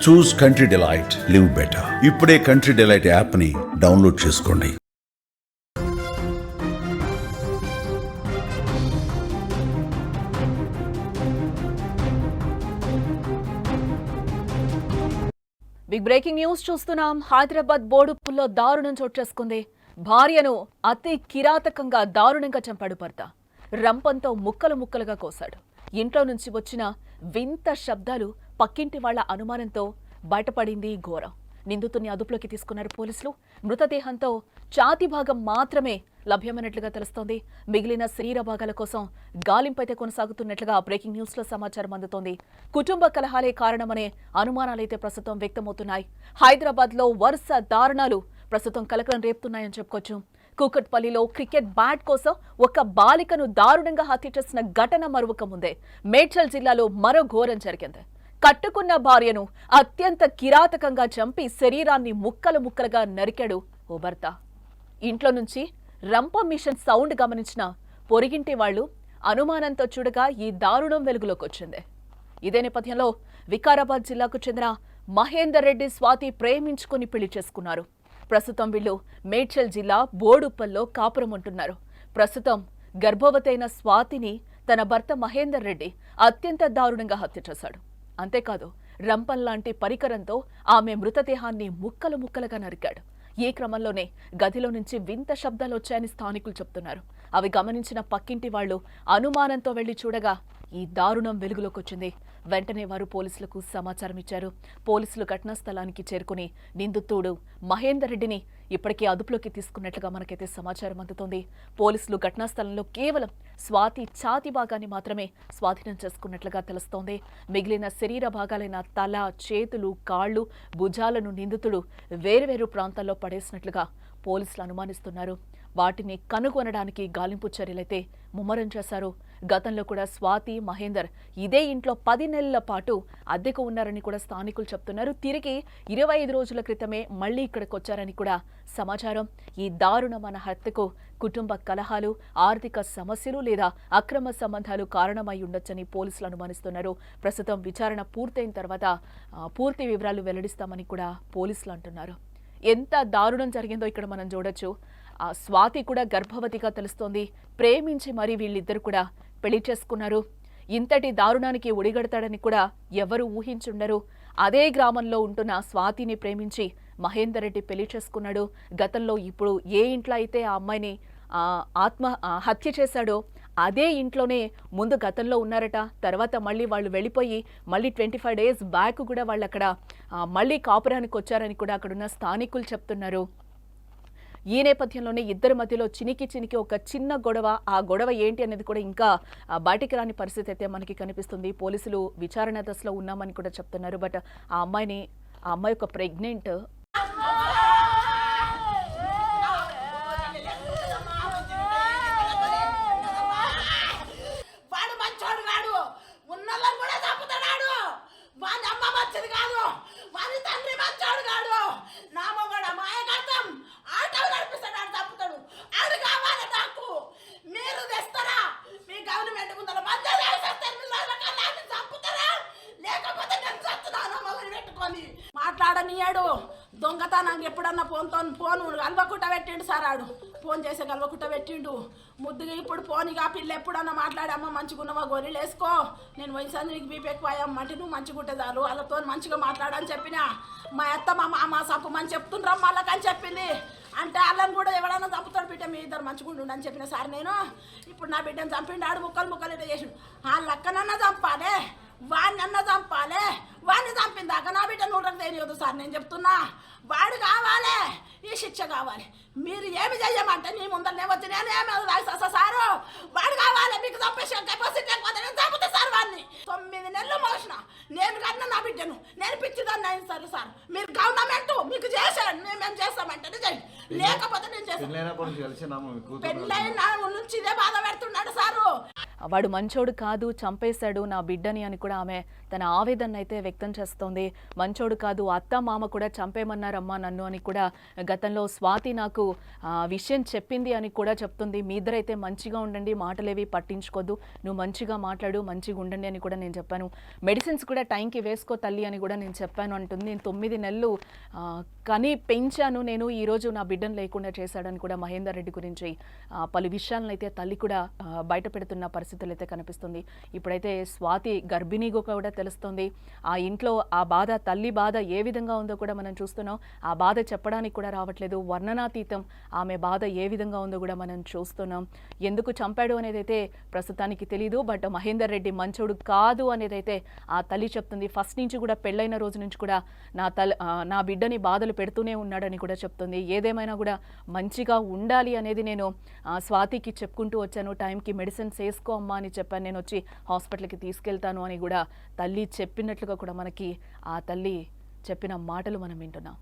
చూస్ country delight, live better. ఇప్పుడే country delight app ని download చేసుకోండి. బిగ్ బ్రేకింగ్ న్యూస్ చూస్తున్నాం. హైదరాబాద్ బోడుప్పల్లో దారుణం చోటు చేసుకుంది. భార్యను అతి కిరాతకంగా దారుణంగా చంపాడు భర్త. రంపంతో ముక్కలు ముక్కలుగా కోశాడు. ఇంట్లో నుంచి వచ్చిన వింత శబ్దాలు పక్కింటి వాళ్ల అనుమానంతో బయటపడింది ఘోరం. నిందితుడిని అదుపులోకి తీసుకున్నారు పోలీసులు. మృతదేహంతో ఛాతీ భాగం మాత్రమే లభ్యమైనట్లుగా తెలుస్తోంది. మిగిలిన శరీర భాగాల కోసం గాలింపైతే కొనసాగుతున్నట్లుగా బ్రేకింగ్ న్యూస్ లో సమాచారం అందుతోంది. కుటుంబ కలహాలే కారణమనే అనుమానాలైతే ప్రస్తుతం వ్యక్తమవుతున్నాయి. హైదరాబాద్ లో వరుస దారుణాలు ప్రస్తుతం కలకలం రేపుతున్నాయని చెప్పుకోవచ్చు. కూకట్పల్లిలో క్రికెట్ బ్యాట్ కోసం ఒక బాలికను దారుణంగా హత్య చేసిన ఘటన మరొక ముందే మేడ్చల్ జిల్లాలో మరో ఘోరం జరిగింది. కట్టుకున్న భార్యను అత్యంత కిరాతకంగా చంపి శరీరాన్ని ముక్కలు ముక్కలుగా నరికాడు ఓ భర్త. ఇంట్లో నుంచి రంప మిషన్ సౌండ్ గమనించిన పొరిగింటి వాళ్లు అనుమానంతో చూడగా ఈ దారుణం వెలుగులోకి వచ్చింది. ఇదే నేపథ్యంలో వికారాబాద్ జిల్లాకు చెందిన మహేందర్ రెడ్డి స్వాతి ప్రేమించుకుని పెళ్లి చేసుకున్నారు. ప్రస్తుతం వీళ్లు మేడ్చల్ జిల్లా బోడుప్పల్లో కాపురం ఉంటున్నారు. ప్రస్తుతం గర్భవతైన స్వాతిని తన భర్త మహేందర్ రెడ్డి అత్యంత దారుణంగా హత్య చేశాడు. అంతేకాదు రంపంలాంటి పరికరంతో ఆమె మృతదేహాన్ని ముక్కలు ముక్కలుగా నరికాడు. ఈ క్రమంలోనే గదిలో నుంచి వింత శబ్దాలు వచ్చాయని స్థానికులు చెప్తున్నారు. అవి గమనించిన పక్కింటి వాళ్లు అనుమానంతో వెళ్లి చూడగా ఈ దారుణం వెలుగులోకి వచ్చింది. వెంటనే వారు పోలీసులకు సమాచారం ఇచ్చారు. పోలీసులు ఘటనా స్థలానికి చేరుకుని నిందితుడు మహేందర్ రెడ్డిని ఇప్పటికే అదుపులోకి తీసుకున్నట్లుగా మనకైతే సమాచారం అందుతోంది. పోలీసులు ఘటనా స్థలంలో కేవలం స్వాతి ఛాతీ భాగాన్ని మాత్రమే స్వాధీనం చేసుకున్నట్లుగా తెలుస్తోంది. మిగిలిన శరీర భాగాలైన తల, చేతులు, కాళ్లు, భుజాలను నిందితుడు వేర్వేరు ప్రాంతాల్లో పడేసినట్లుగా పోలీసులు అనుమానిస్తున్నారు. వాటిని కనుగొనడానికి గాలింపు చర్యలైతే ముమ్మరం చేశారు. గతంలో కూడా స్వాతి, మహేందర్ ఇదే ఇంట్లో 10 నెలల పాటు అద్దెకు ఉన్నారని కూడా స్థానికులు చెప్తున్నారు. తిరిగి 25 రోజుల క్రితమే మళ్లీ ఇక్కడికి వచ్చారని కూడా సమాచారం. ఈ దారుణమైన హత్యకు కుటుంబ కలహాలు, ఆర్థిక సమస్యలు లేదా అక్రమ సంబంధాలు కారణమై ఉండొచ్చని పోలీసులు అనుమానిస్తున్నారు. ప్రస్తుతం విచారణ పూర్తయిన తర్వాత పూర్తి వివరాలు వెల్లడిస్తామని కూడా పోలీసులు అంటున్నారు. ఎంత దారుణం జరిగిందో ఇక్కడ మనం చూడొచ్చు. స్వాతి కూడా గర్భవతిగా తెలుస్తోంది. ప్రేమించి మరీ వీళ్ళిద్దరు కూడా పెళ్లి చేసుకున్నారు. ఇంతటి దారుణానికి ఒడిగడతాడని కూడా ఎవరు ఊహించుండరు. అదే గ్రామంలో ఉంటున్న స్వాతిని ప్రేమించి మహేందర్ రెడ్డి పెళ్లి చేసుకున్నాడు. గతంలో ఇప్పుడు ఏ ఇంట్లో అయితే ఆ అమ్మాయిని హత్య చేశాడో అదే ఇంట్లోనే ముందు గతంలో ఉన్నారట. తర్వాత మళ్ళీ వాళ్ళు వెళ్ళిపోయి మళ్ళీ 25 డేస్ బ్యాక్ కూడా వాళ్ళు అక్కడ మళ్ళీ కాపురానికి వచ్చారని కూడా అక్కడున్న స్థానికులు చెప్తున్నారు. ఈ నేపథ్యంలోనే ఇద్దరి మధ్యలో చినికి ఒక చిన్న గొడవ, ఆ గొడవ ఏంటి అనేది కూడా ఇంకా బయటికి రాని పరిస్థితి అయితే మనకి కనిపిస్తుంది. పోలీసులు విచారణ దశలో ఉన్నామని కూడా చెప్తున్నారు. బట్ ఆ అమ్మాయి ఒక ప్రెగ్నెంట్. మాట్లాడనియాడు. దొంగతనానికి ఎప్పుడన్నా ఫోన్ కలవకుట్ట పెట్టిండు సార్. ఆడు ఫోన్ చేసే కలవకుట్ట పెట్టిండు. ముద్దుగా ఇప్పుడు ఫోన్గా పిల్ల ఎప్పుడన్నా మాట్లాడమ్మా మంచిగున్నవా గోళీలు వేసుకో, నేను వయసు నీకు బీపీ ఎక్కువయ్యమ్మంటే నువ్వు మంచిగుంటే చాలు, వాళ్ళతో మంచిగా మాట్లాడని చెప్పిన. మా అత్త మా మామ చంపమని చెప్తుండ్రమ్మ వాళ్ళకని చెప్పింది. అంటే వాళ్ళని కూడా ఎవడన్నా చంపుతాడు బిడ్డ, మీ ఇద్దరు మంచిగుండు అని చెప్పిన సార్ నేను. ఇప్పుడు నా బిడ్డను చంపిండు. ఆడు ముక్కలు ఇట్లా చేసిండు. వాళ్ళ అక్కనన్నా చంపాలే, వాడినన్నా చంపాలే. వాడిని చంపిందాక నా బిడ్డ నూటకు తెలియదు సార్. నేను చెప్తున్నా, వాడు కావాలి, ఈ శిక్ష కావాలి. మీరు ఏమి చెయ్యమంటే నీ ముందరనే వచ్చి నేను ఏమి రాయిస్తా సారు. వాడు కావాలి, మీకు చంపేసి నేను చంపుతా సార్. వాడిని 9 నెలలు మోసిన నేను కన్నా నా బిడ్డను నేను పిచ్చిదాన్ని అయింది సార్. సార్ మీరు గవర్నమెంట్ మీకు చేశాను, మేము చేస్తామంటే చేయండి, లేకపోతే నేను చేస్తాను. పెళ్ళైన నుంచి ఇదే బాధ పెడుతున్నాడు సారు. వాడు మంచోడు కాదు, చంపేశాడు నా బిడ్డని అని కూడా ఆమె తన ఆవేదన అయితే వ్యక్తం చేస్తోంది. మంచోడు కాదు, అత్త మామ కూడా చంపేమన్నారమ్మా నన్ను అని కూడా గతంలో స్వాతి నాకు విషయం చెప్పింది అని కూడా చెప్తుంది. మీ ఇద్దరైతే మంచిగా ఉండండి, మాటలేవి పట్టించుకోద్దు, నువ్వు మంచిగా మాట్లాడు, మంచిగా ఉండండి అని కూడా నేను చెప్పాను. మెడిసిన్స్ కూడా టైంకి వేసుకో తల్లి అని కూడా నేను చెప్పాను అంటుంది. నేను 9 నెలలు కని పెంచాను, నేను ఈరోజు నా బిడ్డను లేకుండా చేశాడని కూడా మహేందర్ రెడ్డి గురించి పలు విషయాలను అయితే తల్లి కూడా బయట పెడుతున్న పరిస్థితులు అయితే కనిపిస్తుంది. ఇప్పుడైతే స్వాతి గర్భిణీగా కూడా తెలుస్తుంది. ఆ ఇంట్లో ఆ బాధ, తల్లి బాధ ఏ విధంగా ఉందో కూడా మనం చూస్తున్నాం. ఆ బాధ చెప్పడానికి కూడా రావట్లేదు, వర్ణనాతీతం ఆమె బాధ ఏ విధంగా ఉందో కూడా మనం చూస్తున్నాం. ఎందుకు చంపాడు అనేది అయితే ప్రస్తుతానికి తెలియదు, బట్ మహేందర్ రెడ్డి మంచోడు కాదు అనేది అయితే ఆ తల్లి చెప్తుంది. ఫస్ట్ నుంచి కూడా పెళ్ళైన రోజు నుంచి కూడా నా బిడ్డని బాధలు పెడుతూనే ఉన్నాడని కూడా చెప్తుంది. ఏదేమైనా కూడా మంచిగా ఉండాలి అనేది నేను స్వాతికి చెప్పుకుంటూ వచ్చాను. టైంకి మెడిసిన్స్ వేసుకో అమ్మా అని చెప్పాను, నేను వచ్చి హాస్పిటల్కి తీసుకెళ్తాను అని కూడా తల్లి చెప్పినట్లుగా కూడా మనకి ఆ తల్లి చెప్పిన మాటలు మనం వింటున్నాం.